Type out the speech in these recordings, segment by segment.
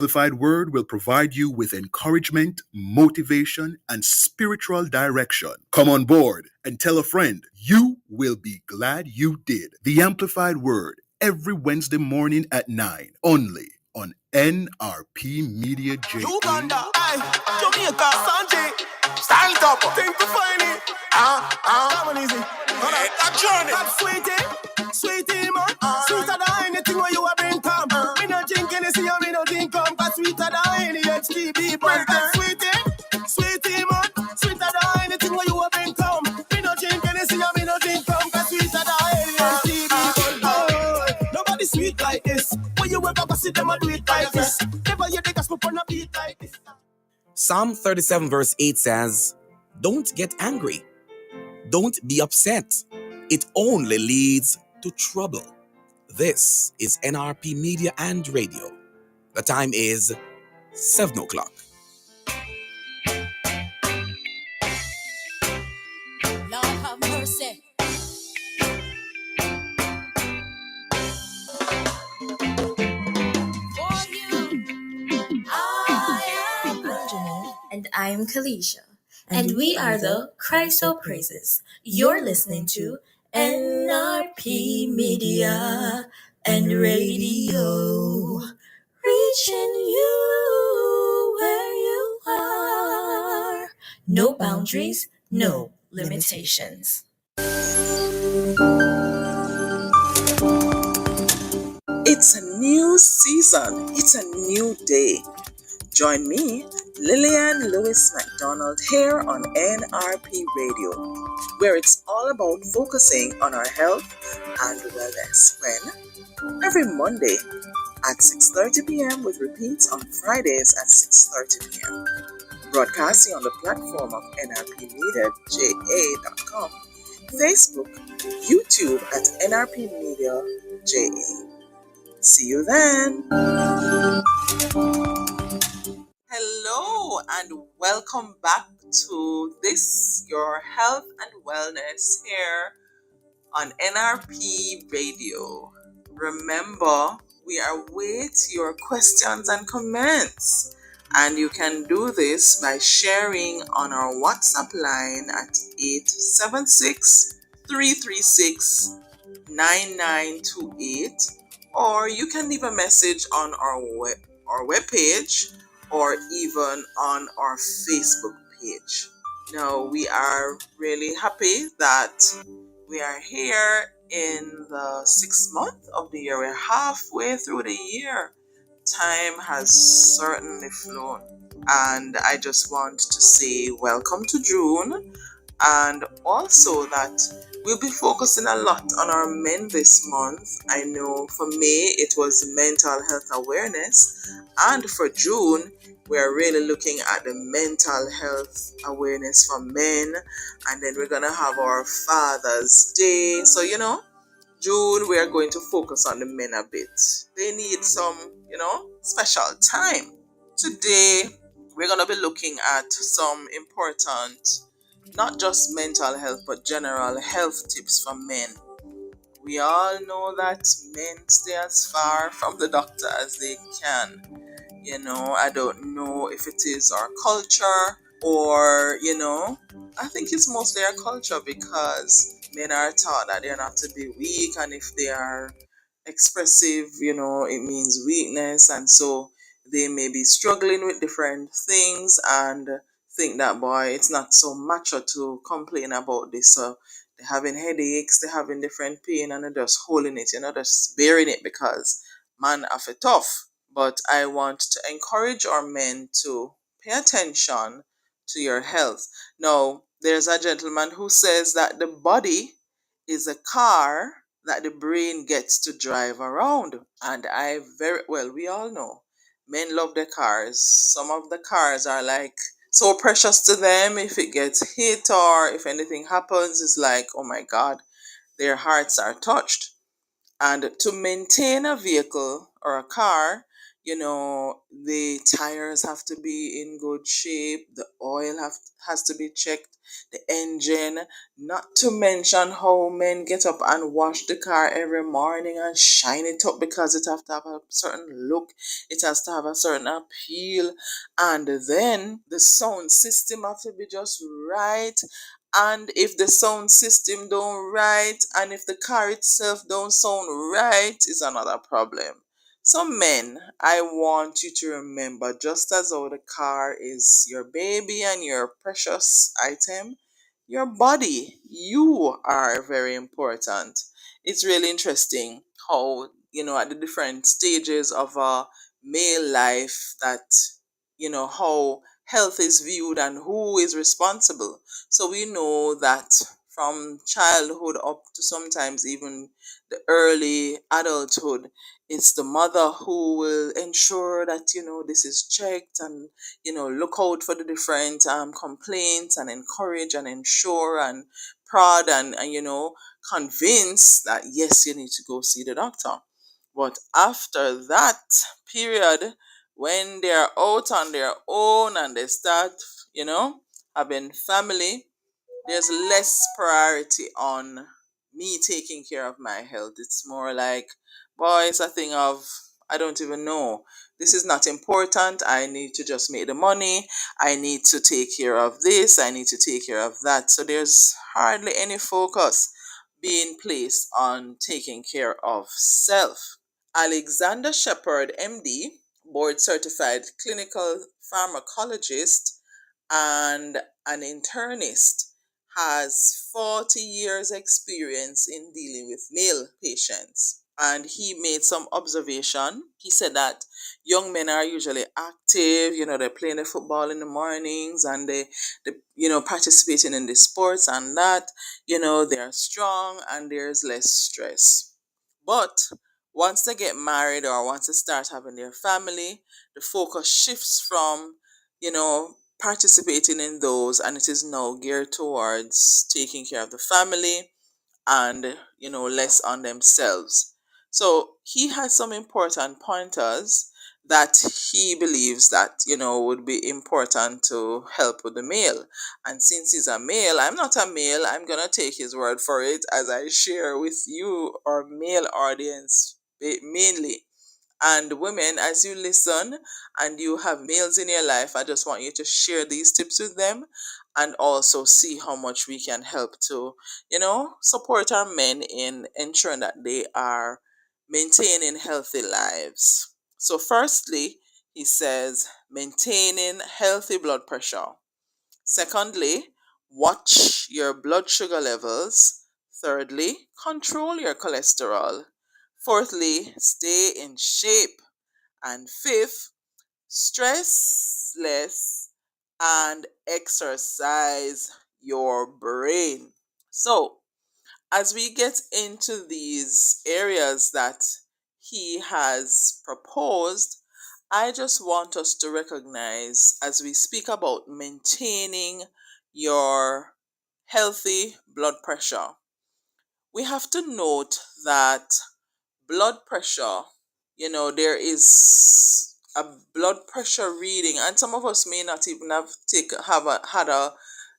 Amplified Word will provide you with encouragement, motivation, and spiritual direction. Come on board and tell a friend. You will be glad you did. The Amplified Word, every Wednesday morning at 9, only on NRP Media J. Uganda, Jamaica, Sanjay, style top, think to find it. Come on easy. That journey. That sweetie, man. Sweeter than anything where you have been come. Me no drink anything, me no drink come. But sweeter than any HTB, but that sweetie, man. Sweeter than anything where you have been come. Me no drink anything, me no drink come. But sweeter than any HTB, but nobody sweet like this. When you ever see them, I do it like this. Never hear the gospel on a beat like this. Psalm 37 verse 8 says, "Don't get angry. Don't be upset. It only leads to trouble." This is NRP Media and Radio. The time is 7 o'clock. Lord have mercy. And I'm Kalisha. And we are the Christ All Praises. You're listening to NRP Media and Radio. Reaching you where you are. No boundaries, no limitations. It's a new season. It's a new day. Join me, Lillian Lewis Mc Donald, here on NRP Radio, where it's all about focusing on our health and wellness. When? Every Monday at 6:30 p.m. with repeats on Fridays at 6:30 p.m. Broadcasting on the platform of nrpmediaja.com, Facebook, YouTube at NRP Media JA. See you then. Hello and welcome back to this, your health and wellness here on NRP Radio. Remember, we await your questions and comments, and you can do this by sharing on our WhatsApp line at 876-336-9928, or you can leave a message on our webpage, or even on our Facebook page. Now, we are really happy that we are here in the 6th month of the year. We're halfway through the year. Time has certainly flown. And I just want to say welcome to June, and also that we'll be focusing a lot on our men this month. I know for me it was mental health awareness, and for June we're really looking at the mental health awareness for men, and then we're gonna have our Father's Day. So June we are going to focus on the men a bit. They need some special time. Today we're gonna be looking at some important, not just mental health, but general health tips for men. We all know that men stay as far from the doctor as they can. I don't know if it is our culture or, I think it's mostly our culture, because men are taught that they're not to be weak, and if they are expressive, it means weakness, and so they may be struggling with different things and think that, boy, it's not so macho to complain about this. So they're having headaches, they're having different pain, and they're just holding it, just bearing it because man have it tough. But I want to encourage our men to pay attention to your health. Now, there's a gentleman who says that the body is a car that the brain gets to drive around. And we all know men love their cars. Some of the cars are like so precious to them. If it gets hit or if anything happens, it's like, oh my God, their hearts are touched. And to maintain a vehicle or a car, The tires have to be in good shape, the oil has to be checked, the engine, not to mention how men get up and wash the car every morning and shine it up because it have to have a certain look, it has to have a certain appeal, and then the sound system have to be just right. And if the sound system don't right, and if the car itself don't sound right, is another problem. So, men, I want you to remember, just as how the car is your baby and your precious item, your body, you are very important. It's really interesting how, at the different stages of a male life, that, how health is viewed and who is responsible. So we know that from childhood up to sometimes even the early adulthood, it's the mother who will ensure that this is checked, and look out for the different complaints, and encourage and ensure and prod, and convince that yes, you need to go see the doctor. But after that period, when they're out on their own and they start you know having family, there's less priority on me taking care of my health. It's more like, boy, it's a thing of, I don't even know. This is not important. I need to just make the money. I need to take care of this. I need to take care of that. So there's hardly any focus being placed on taking care of self. Alexander Shepard, MD, board certified clinical pharmacologist and an internist, has 40 years experience in dealing with male patients. And he made some observation. He said that young men are usually active, they're playing the football in the mornings, and they participating in the sports, and that, they're strong and there's less stress. But once they get married or once they start having their family, the focus shifts from, participating in those, and it is now geared towards taking care of the family and, less on themselves. So he has some important pointers that he believes that, would be important to help with the male. And since he's a male, I'm not a male, I'm going to take his word for it as I share with you, our male audience, mainly. And women, as you listen and you have males in your life, I just want you to share these tips with them, and also see how much we can help to, support our men in ensuring that they are maintaining healthy lives. So, firstly, he says maintaining healthy blood pressure. Secondly, watch your blood sugar levels. Thirdly, control your cholesterol. Fourthly, stay in shape. And fifth, stress less and exercise your brain. So, as we get into these areas that he has proposed, I just want us to recognize, as we speak about maintaining your healthy blood pressure, we have to note that blood pressure, there is a blood pressure reading, and some of us may not even had a,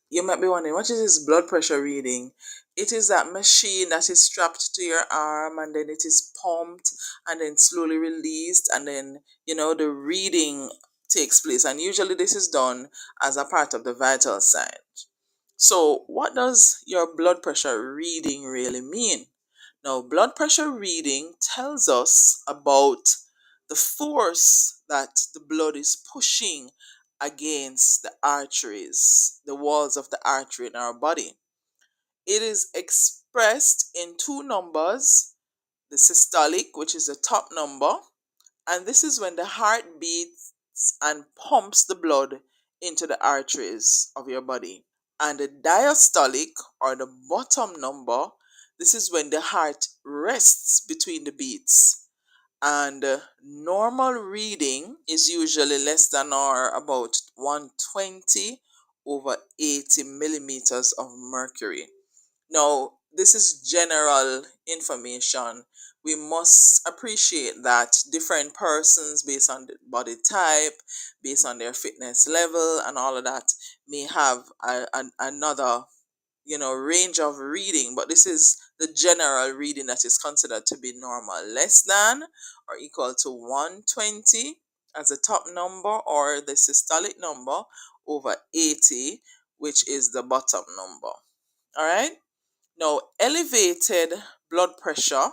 you might be wondering, what is this blood pressure reading? It is that machine that is strapped to your arm, and then it is pumped and then slowly released, and then, the reading takes place. And usually this is done as a part of the vital sign. So, what does your blood pressure reading really mean? Now, blood pressure reading tells us about the force that the blood is pushing against the arteries, the walls of the artery in our body. It is expressed in two numbers: the systolic, which is the top number, and this is when the heart beats and pumps the blood into the arteries of your body. And the diastolic, or the bottom number, this is when the heart rests between the beats. And normal reading is usually less than or about 120 over 80 millimeters of mercury. Now, this is general information, we must appreciate that different persons, based on the body type, based on their fitness level and all of that, may have another range of reading, but this is the general reading that is considered to be normal, less than or equal to 120 as the top number, or the systolic number over 80, which is the bottom number. All right. Now, elevated blood pressure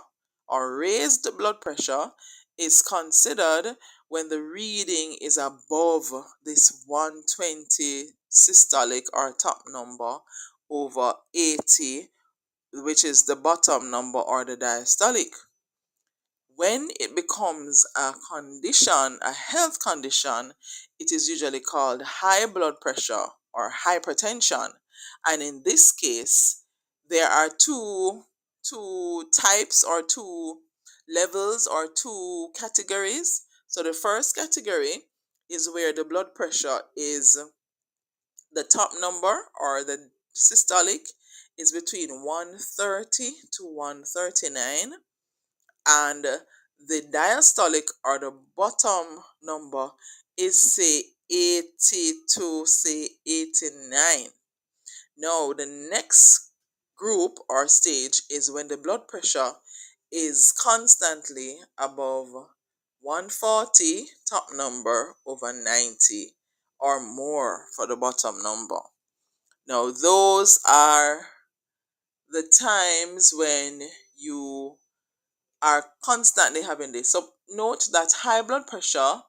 or raised blood pressure is considered when the reading is above this 120 systolic or top number over 80, which is the bottom number or the diastolic. When it becomes a condition, a health condition, it is usually called high blood pressure or hypertension. And in this case, there are two types, or two levels, or two categories. So the first category is where the blood pressure is, the top number or the systolic is between 130 to 139, and the diastolic or the bottom number is say 80 to say 89. Now, the next group or stage is when the blood pressure is constantly above 140 top number over 90, or more for the bottom number. Now, those are the times when you are constantly having this. So note that high blood pressure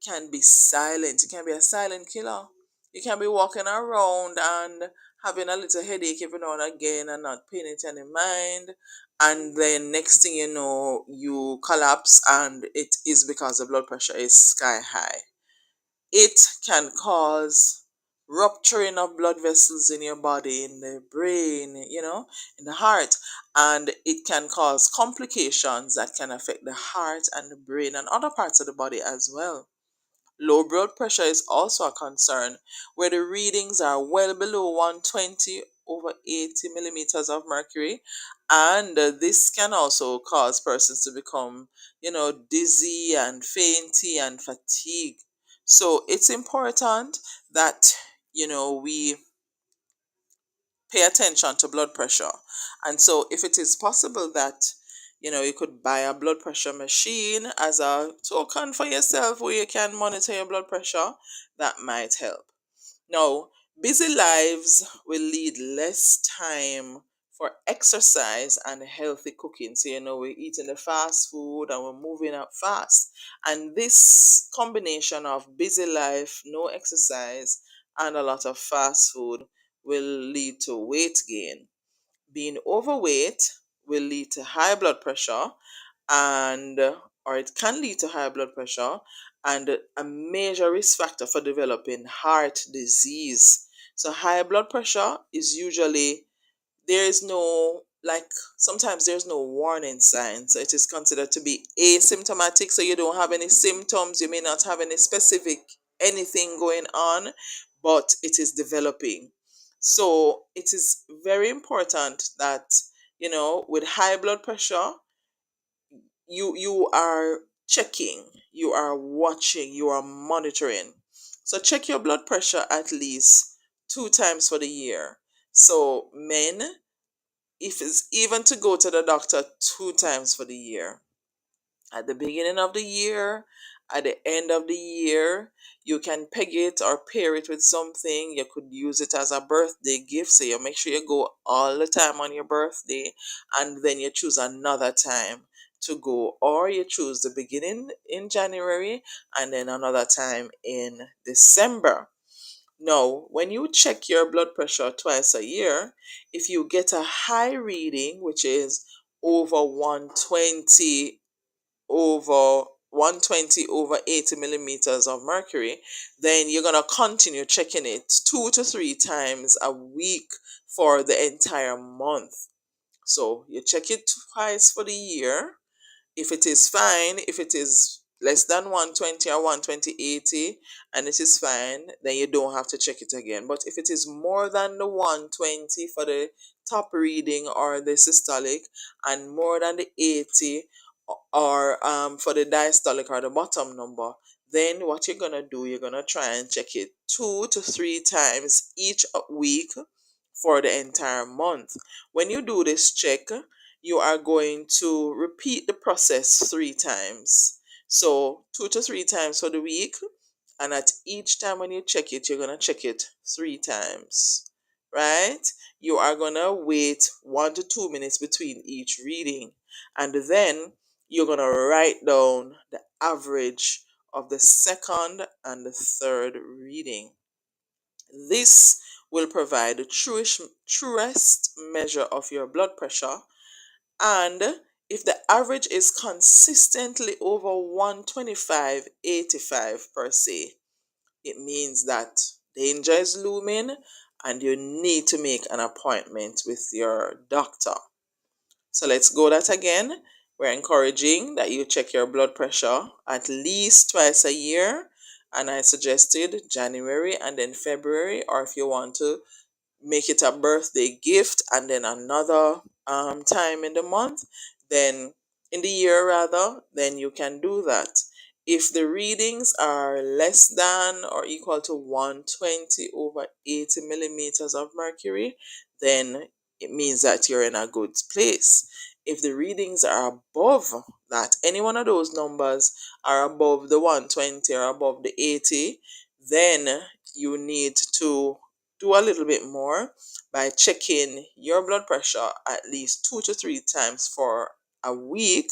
can be silent. It can be a silent killer. You can be walking around and having a little headache every now and again and not paying it any mind. And then next thing you know, you collapse, and it is because the blood pressure is sky high. It can cause rupturing of blood vessels in your body, in the brain, in the heart, and it can cause complications that can affect the heart and the brain and other parts of the body as well. Low blood pressure is also a concern, where the readings are well below 120 over 80 millimeters of mercury, and this can also cause persons to become, dizzy and fainty and fatigue. So it's important that, we pay attention to blood pressure. And so if it is possible that, you could buy a blood pressure machine as a token for yourself where you can monitor your blood pressure, that might help. Now, busy lives will lead less time for exercise and healthy cooking. So, we're eating the fast food and we're moving up fast. And this combination of busy life, no exercise, and a lot of fast food will lead to weight gain. Being overweight will lead to high blood pressure, and or it can lead to high blood pressure, and a major risk factor for developing heart disease. So high blood pressure is usually, there is no, like, sometimes there's no warning sign, so it is considered to be asymptomatic. So you don't have any symptoms, you may not have any specific anything going on, but it is developing. So it is very important that, with high blood pressure, you are checking, you are watching, you are monitoring. So check your blood pressure at least 2 times for the year. So men, if it's even to go to the doctor 2 times for the year, at the beginning of the year, at the end of the year, you can peg it or pair it with something. You could use it as a birthday gift. So you make sure you go all the time on your birthday, and then you choose another time to go, or you choose the beginning in January and then another time in December. Now, when you check your blood pressure twice a year, if you get a high reading, which is over 120 over 80 millimeters of mercury, then you're going to continue checking it 2 to 3 times a week for the entire month. So you check it twice for the year. If it is fine, if it is less than 120 or 120/80 and it is fine, then you don't have to check it again. But if it is more than the 120 for the top reading or the systolic, and more than the 80 or for the diastolic or the bottom number, then what you're gonna do, you're gonna try and check it 2 to 3 times each week for the entire month. When you do this check, you are going to repeat the process 3 times. So 2 to 3 times for the week, and at each time when you check it, you're gonna check it 3 times, right? You are gonna wait 1 to 2 minutes between each reading, and then you're gonna write down the average of the second and the third reading. This will provide the truest measure of your blood pressure, and if the average is consistently over 125/85 per se, it means that danger is looming and you need to make an appointment with your doctor. So let's go that again. We're encouraging that you check your blood pressure at least twice a year. And I suggested January and then February, or if you want to make it a birthday gift and then another time in the month, then in the year rather, then you can do that. If the readings are less than or equal to 120/80 millimeters of mercury, then it means that you're in a good place. If the readings are above that, any one of those numbers are above the 120 or above the 80, then you need to do a little bit more by checking your blood pressure at least 2 to 3 times for a week.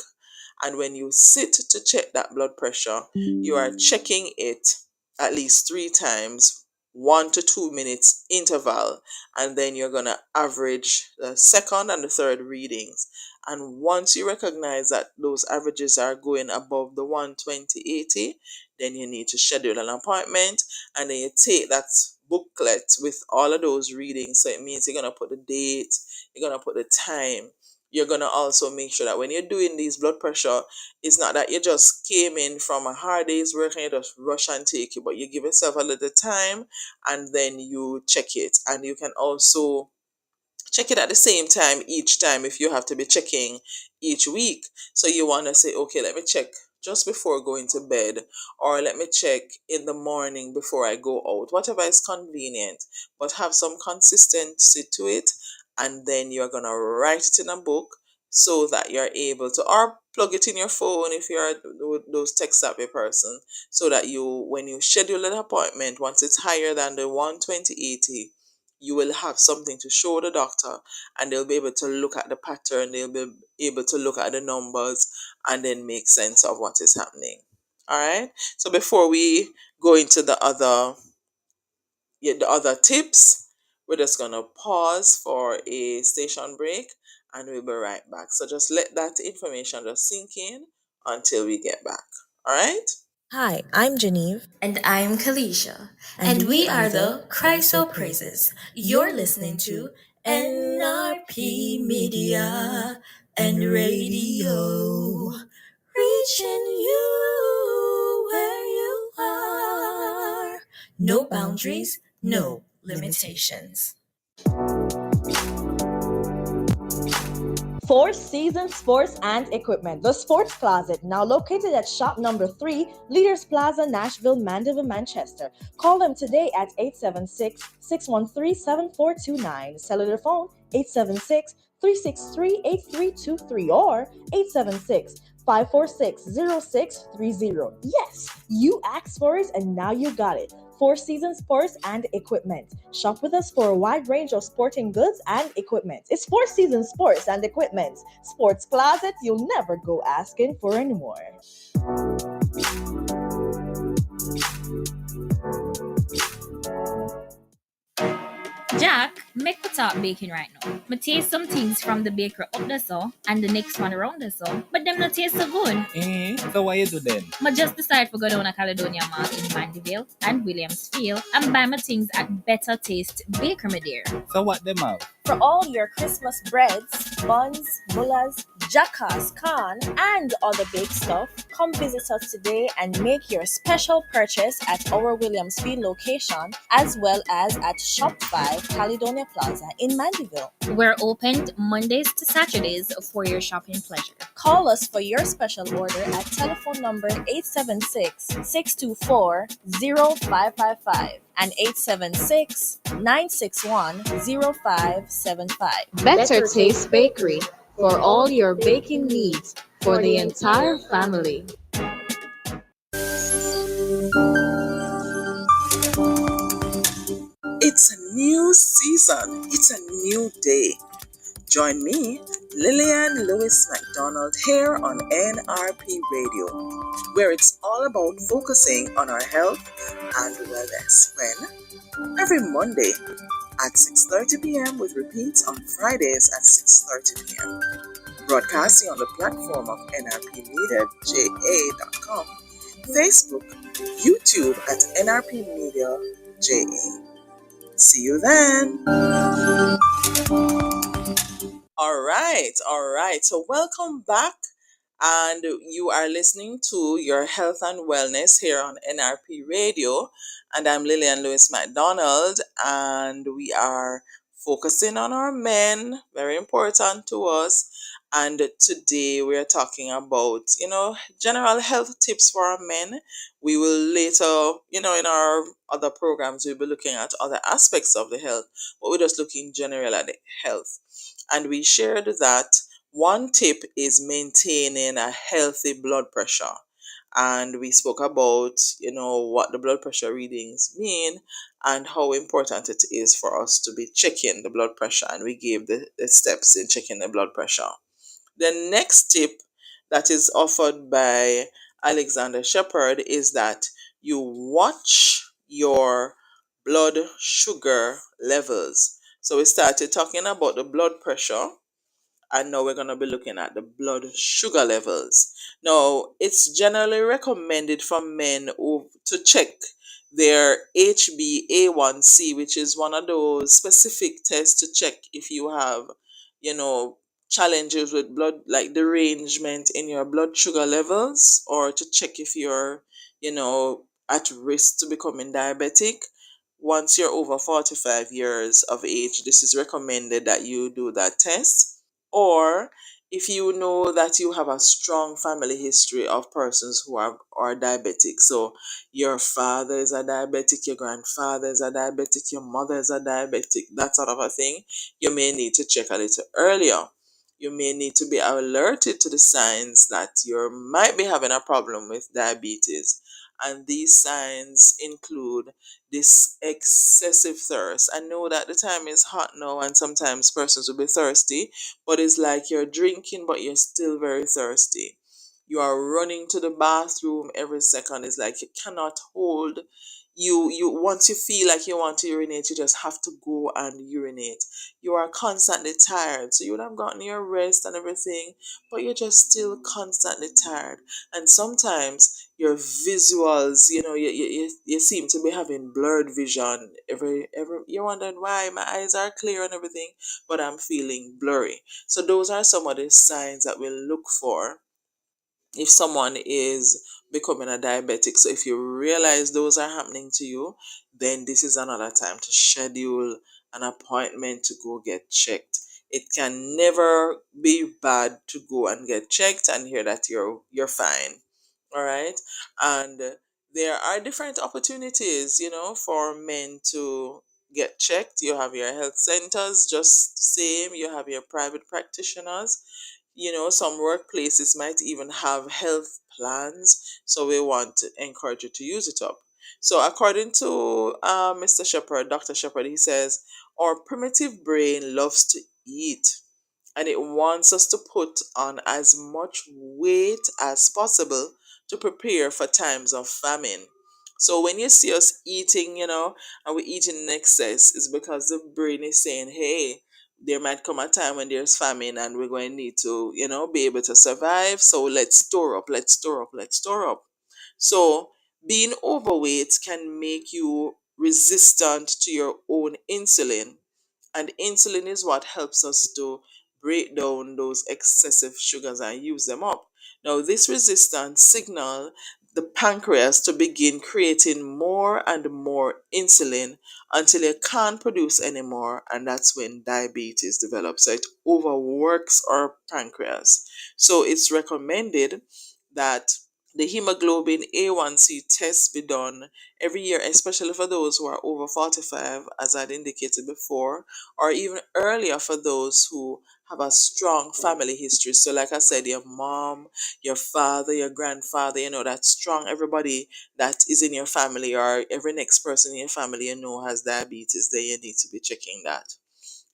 And when you sit to check that blood pressure, you are checking it at least 3 times, 1 to 2 minutes interval, and then you're going to average the second and the third readings. And once you recognize that those averages are going above the 120/80, then you need to schedule an appointment, and then you take that booklet with all of those readings. So it means you're going to put the date, you're going to put the time. You're going to also make sure that when you're doing these blood pressure, it's not that you just came in from a hard day's work and you just rush and take it, but you give yourself a little time and then you check it. And you can also check it at the same time each time if you have to be checking each week. So you want to say, okay, let me check just before going to bed, or let me check in the morning before I go out, whatever is convenient, but have some consistency to it. And then you're going to write it in a book so that you're able to, or plug it in your phone if you're those tech savvy person, so that you, when you schedule an appointment, once it's higher than the 120/80, you will have something to show the doctor, and they'll be able to look at the pattern, they'll be able to look at the numbers and then make sense of what is happening. All right. So before we go into the other tips, we're just gonna pause for a station break and we'll be right back. So just let that information just sink in until we get back. All right. Hi, I'm Geneve. And I'm Kalisha. And we are the Christo Praises. You're listening to NRP Media and Radio. Reaching you where you are. No boundaries, no limitations. Four Seasons Sports and Equipment, the Sports Closet, now located at shop number 3, Leaders Plaza, Nashville, Mandeville, Manchester. Call them today at 876-613-7429. Cellular phone 876-363-8323 or 876-546-0630. Yes, you asked for it and now you got it. Four Seasons Sports and Equipment. Shop with us for a wide range of sporting goods and equipment. It's Four Seasons Sports and Equipment. Sports Closet, you'll never go asking for anymore. Jack, make we talk baking right now. Me taste some things from the bakery up there so, and the next one around there so, but them not taste so good. So what you do then? Me just decide to go down to Caledonia Mall in Mandeville and Williamsfield and buy my things at Better Taste Bakery, my dear. So what them have? For all your Christmas breads, buns, mullahs, Jackass Khan, and other big stuff, come visit us today and make your special purchase at our Williamsfield location as well as at Shop 5 Caledonia Plaza in Mandeville. We're opened Mondays to Saturdays for your shopping pleasure. Call us for your special order at telephone number 876-624-0555 and 876-961-0575. Better Taste Bakery for all your baking needs for the entire family. It's a new season, it's a new day. Join me, Lillian Lewis Mc Donald, here on NRP Radio, where it's all about focusing on our health and wellness. When? Every Monday at 6:30 p.m. with repeats on Fridays at 6:30 p.m. Broadcasting on the platform of nrpmediaja.com, Facebook, YouTube at nrpmediaja. See you then. All right. So welcome back. And you are listening to your health and wellness here on NRP Radio. And I'm Lillian Lewis Mc Donald, and we are focusing on our men, very important to us. And today we are talking about, general health tips for our men. We will later, in our other programs, we'll be looking at other aspects of the health, but we're just looking general at the health. And we shared that one tip is maintaining a healthy blood pressure. And we spoke about, what the blood pressure readings mean and how important it is for us to be checking the blood pressure. And we gave the steps in checking the blood pressure. The next tip that is offered by Alexander Shepherd is that you watch your blood sugar levels. So we started talking about the blood pressure, and now we're going to be looking at the blood sugar levels. Now, it's generally recommended for men to check their HbA1c, which is one of those specific tests to check if you have, challenges with blood, like derangement in your blood sugar levels, or to check if you're, at risk to becoming diabetic. Once you're over 45 years of age, this is recommended that you do that test. Or if you know that you have a strong family history of persons who are diabetic, so your father is a diabetic, your grandfather is a diabetic, your mother is a diabetic, that sort of a thing, you may need to check a little earlier. You may need to be alerted to the signs that you might be having a problem with diabetes. And these signs include this excessive thirst. I know that the time is hot now and sometimes persons will be thirsty, but it's like you're drinking but you're still very thirsty. You are running to the bathroom every second. It's like you cannot hold. You once you feel like you want to urinate, you just have to go and urinate. You are constantly tired, so you would have gotten your rest and everything, but you're just still constantly tired. And sometimes your visuals, you seem to be having blurred vision. Every you're wondering why my eyes are clear and everything, but I'm feeling blurry. So those are some of the signs that we look for if someone is becoming a diabetic. So if you realize those are happening to you, then this is another time to schedule an appointment to go get checked. It can never be bad to go and get checked and hear that you're fine. All right. And there are different opportunities, for men to get checked. You have your health centers, just the same. You have your private practitioners. Some workplaces might even have health plans, so we want to encourage you to use it up. So according to Mr. Shepherd, Dr. Shepherd, he says our primitive brain loves to eat, and it wants us to put on as much weight as possible to prepare for times of famine. So when you see us eating, and we eat in excess, it's because the brain is saying, hey, there might come a time when there's famine and we're going to need to, be able to survive. So let's store up, let's store up, let's store up. So being overweight can make you resistant to your own insulin. And insulin is what helps us to break down those excessive sugars and use them up. Now, this resistance signal the pancreas to begin creating more and more insulin until it can't produce anymore, and that's when diabetes develops. So it overworks our pancreas. So it's recommended that the hemoglobin A1C test be done every year, especially for those who are over 45, as I'd indicated before, or even earlier for those who have a strong family history. So, like I said, your mom, your father, your grandfather, that strong everybody that is in your family, or every next person in your family has diabetes, then you need to be checking that.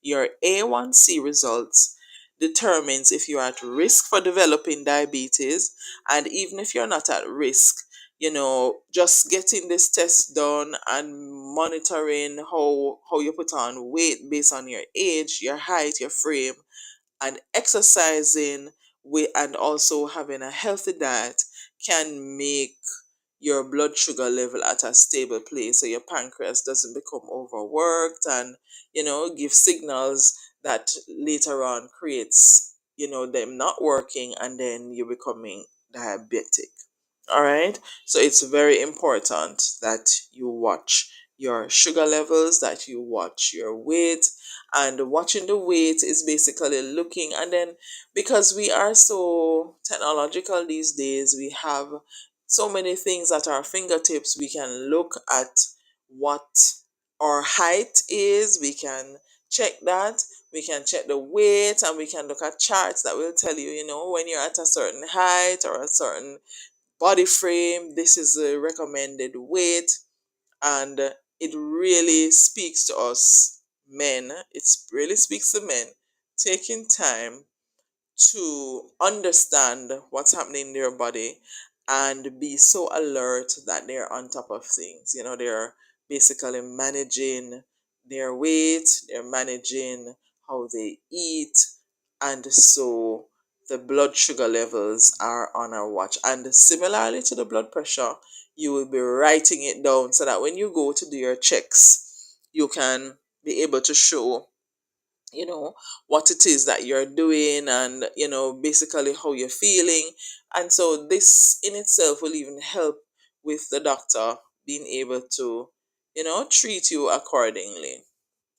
Your A1C results determines if you're at risk for developing diabetes, and even if you're not at risk, just getting this test done and monitoring how you put on weight based on your age, your height, your frame, and exercising and also having a healthy diet can make your blood sugar level at a stable place, so your pancreas doesn't become overworked and give signals that later on creates them not working, and then you're becoming diabetic. All right. So it's very important that you watch your sugar levels, that you watch your weight. And watching the weight is basically looking, and then because we are so technological these days, we have so many things at our fingertips. We can look at what our height is, we can check that, we can check the weight, and we can look at charts that will tell you, when you're at a certain height or a certain body frame, this is the recommended weight. And it really speaks to us men, it really speaks to men taking time to understand what's happening in their body and be so alert that they're on top of things. They're basically managing their weight, they're managing how they eat, and so the blood sugar levels are on our watch. And similarly to the blood pressure, you will be writing it down so that when you go to do your checks, you can be able to show you know what it is that you're doing, and basically how you're feeling. And so this in itself will even help with the doctor being able to treat you accordingly.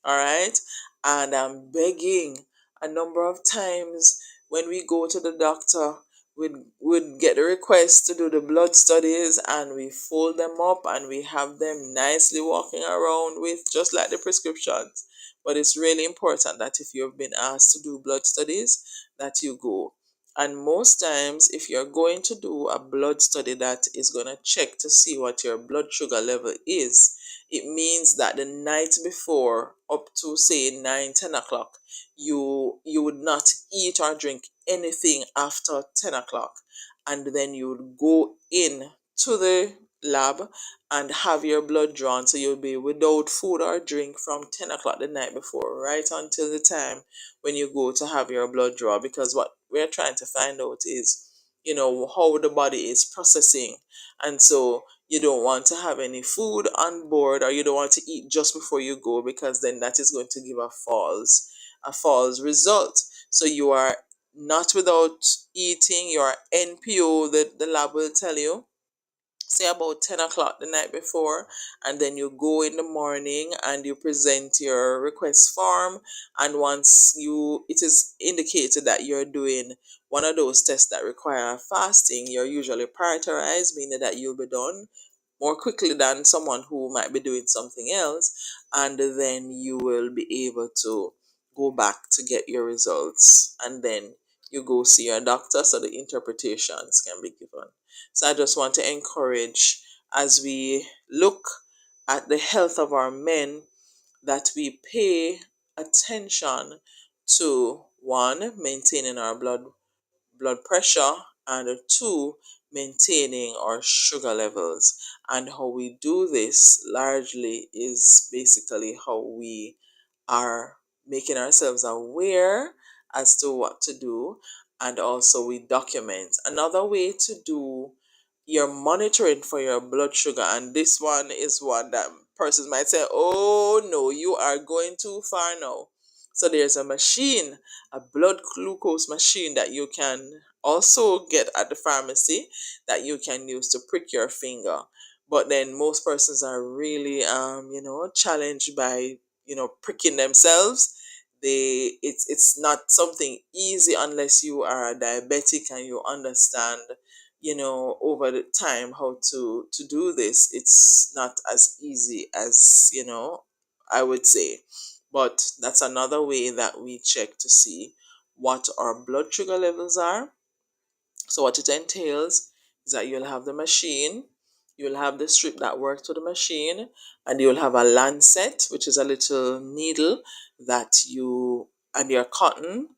All right. And I'm begging, a number of times when we go to the doctor, we'd get the request to do the blood studies, and we fold them up and we have them nicely walking around with just like the prescriptions. But it's really important that if you've been asked to do blood studies, that you go. And most times, if you're going to do a blood study that is going to check to see what your blood sugar level is, it means that the night before, up to say 9, 10 o'clock, you would not eat or drink anything after 10 o'clock, and then you would go in to the lab and have your blood drawn. So you'll be without food or drink from 10 o'clock the night before, right until the time when you go to have your blood draw. Because what we're trying to find out is, how the body is processing. And so you don't want to have any food on board, or you don't want to eat just before you go, because then that is going to give a false result. So you are not without eating your NPO, the lab will tell you, say about 10 o'clock the night before, and then you go in the morning and you present your request form. And once it is indicated that you're doing one of those tests that require fasting, you're usually prioritized, meaning that you'll be done more quickly than someone who might be doing something else. And then you will be able to go back to get your results, and then you go see your doctor so the interpretations can be given. So I just want to encourage, as we look at the health of our men, that we pay attention to, one, maintaining our blood pressure, and two, maintaining our sugar levels. And how we do this largely is basically how we are making ourselves aware as to what to do, and also we document. Another way to do your monitoring for your blood sugar, and this one is one that persons might say, oh no, you are going too far now. So there's a machine, a blood glucose machine that you can also get at the pharmacy that you can use to prick your finger. But then most persons are really challenged by pricking themselves. It's not something easy unless you are a diabetic and you understand over the time how to do this. It's not as easy as I would say, but that's another way that we check to see what our blood sugar levels are. So what it entails is that you'll have the machine, you'll have the strip that works with the machine, and you'll have a lancet, which is a little needle that you and your cotton,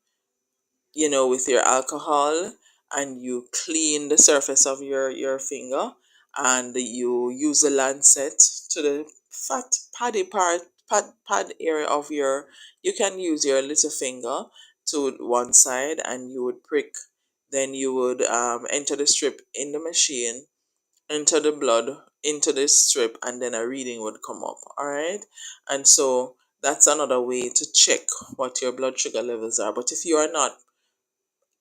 with your alcohol, and you clean the surface of your finger, and you use the lancet to the fat paddy part, pad area of your. You can use your little finger to one side, and you would prick. Then you would enter the strip in the machine, enter the blood into the strip, and then a reading would come up. All right, and so that's another way to check what your blood sugar levels are. But if you are not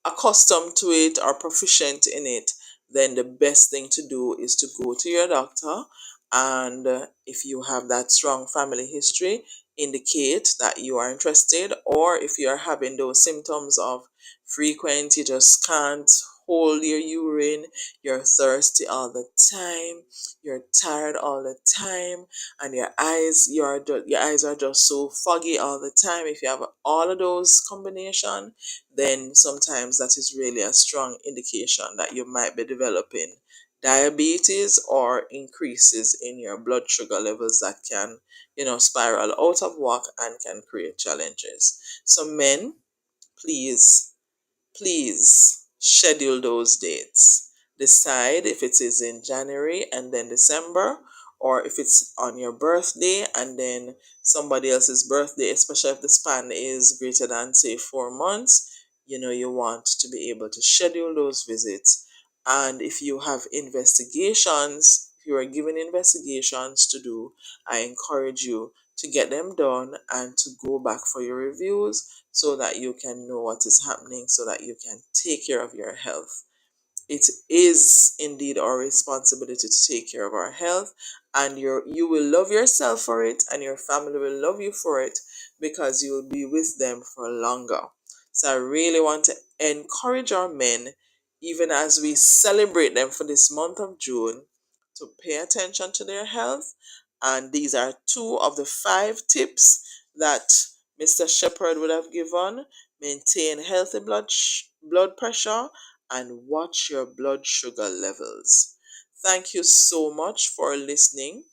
accustomed to it or proficient in it, then the best thing to do is to go to your doctor. And if you have that strong family history, indicate that you are interested. Or if you are having those symptoms of frequent, you just can't hold your urine, you're thirsty all the time, you're tired all the time, and your eyes are just so foggy all the time. If you have all of those combination, then sometimes that is really a strong indication that you might be developing diabetes or increases in your blood sugar levels that can, spiral out of whack and can create challenges. So, men, please, please schedule those dates. Decide if it is in January and then December, or if it's on your birthday and then somebody else's birthday, especially if the span is greater than, say, 4 months. You want to be able to schedule those visits. And if you have investigations, if you are given investigations to do, I encourage you to get them done and to go back for your reviews so that you can know what is happening, so that you can take care of your health. It is indeed our responsibility to take care of our health, and you will love yourself for it, and your family will love you for it, because you will be with them for longer. So I really want to encourage our men, even as we celebrate them for this month of June, to pay attention to their health. And these are two of the 5 tips that Mr. Shepherd would have given. Maintain healthy blood pressure and watch your blood sugar levels. Thank you so much for listening.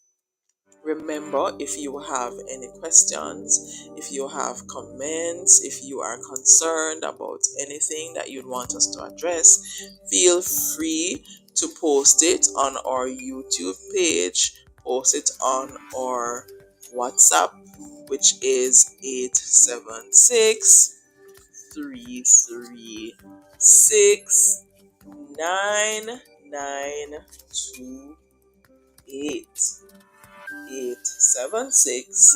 Remember, if you have any questions, if you have comments, if you are concerned about anything that you'd want us to address, feel free to post it on our YouTube page, post it on our WhatsApp, which is 876 336 9928. 876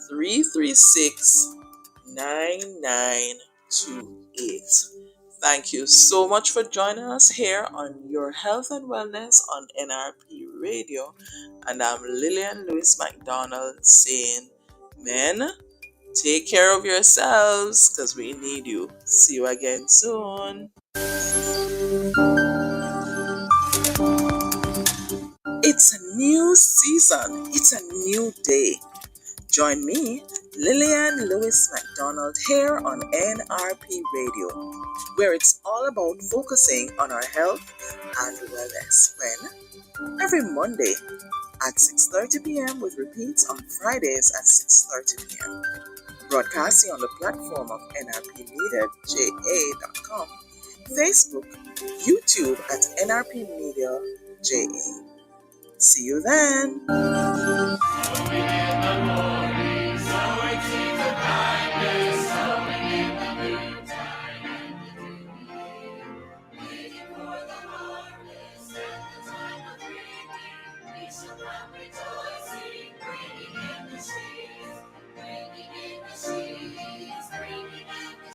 336 9928. Thank you so much for joining us here on Your Health and Wellness on NRP Radio. And I'm Lillian Lewis Mc Donald saying, men, take care of yourselves because we need you. See you again soon. It's a new season. It's a new day. Join me, Lillian Lewis Mc Donald, here on NRP Radio, where it's all about focusing on our health and wellness. When? Every Monday at 6:30 p.m. with repeats on Fridays at 6:30 p.m. Broadcasting on the platform of nrpmediaja.com, Facebook, YouTube at NRP Media JA. See you then.